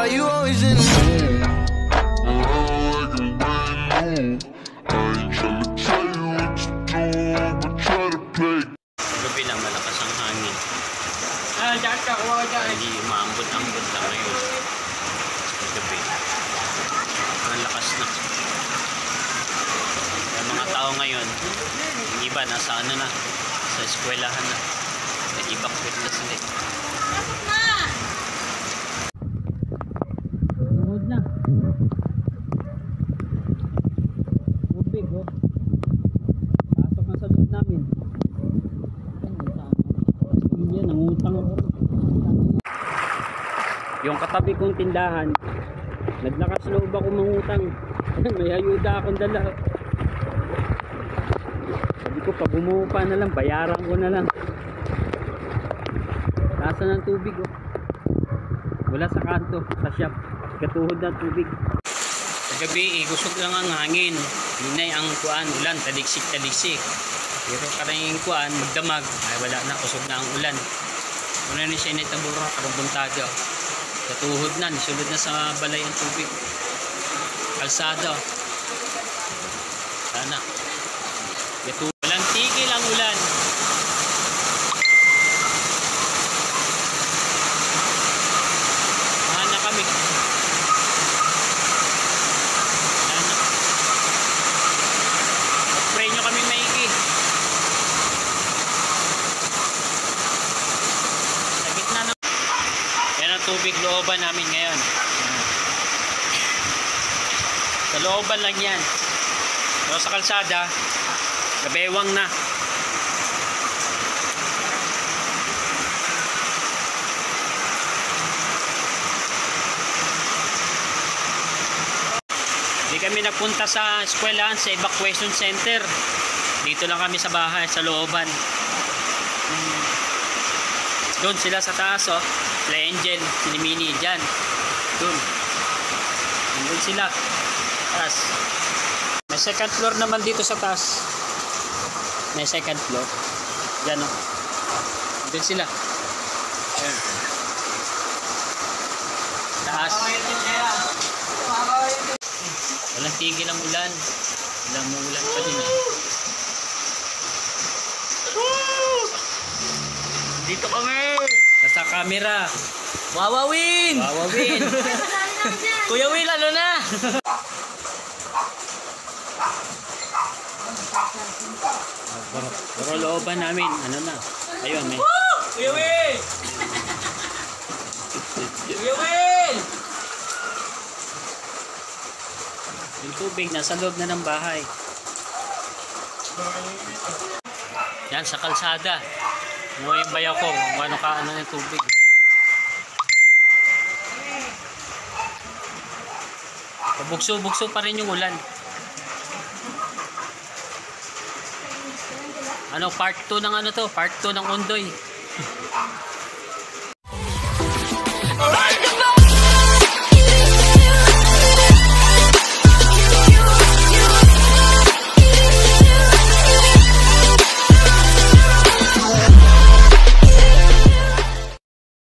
Why you always in the mood? Gabi lang malakas ang hangin. Hindi maambot-ambot lang ngayon. Gabi. Ang lakas na. Yung mga tao ngayon, yung iba nasa ano na, sa eskwelahan na. Nag-evacuate na sila. Tuhod na. Tubig oh. Pasok na sa loob namin. Yan, nangutang ako. Yung katabi kong tindahan, naglakas loob ako mangutang. May ayuda akong dala. Sabi ko, pag umupa na lang, bayaran ko na lang. Tasa ng tubig oh. Wala sa kanto, sa shop. Katuhod na tubig. Sa gabi, gusog lang ang hangin. Hinay ang kuan, ulan, taliksik-taliksik. Pero karang kuan, magdamag, ay wala na, kusog na ang ulan. Wala ni siya initabura, karong buntado. Katuhod na, nisulod na sa balay ang tubig. Kalsada. Sana. Walang tigil ang ulan. Mahan na kami. Sana. Mag-pray nyo kami maigi. Sa gitna na. Yan ang tubig looban namin ngayon. Sa looban lang yan. Pero sa kalsada, gabewang na. Hindi kami nagpunta sa eskwelahan, sa evacuation center. Dito lang kami sa bahay, sa looban. Doon sila sa taas oh. Sila Angel, si Mini dyan. Doon. Doon sila. Taas. May second floor naman dito sa taas. May second floor. Yan o. Doon sila. Ayan. Taas. Walang tigil ang ulan. Walang muulan pa din eh. Dito kami. Nasa camera. Wawawin. Wawawin. Kuya Will, ano na? Pero looban namin, ano na? Ayun, may. Kuya Will! Kuya Will! Yung tubig, nasa loob na ng bahay. Yan, sa kalsada. Muna yung bayaw ko, kung ano ka, ano yung tubig. Bugso-bugso pa rin yung ulan. Ano, part 2 ng ano to? Part 2 ng Undoy.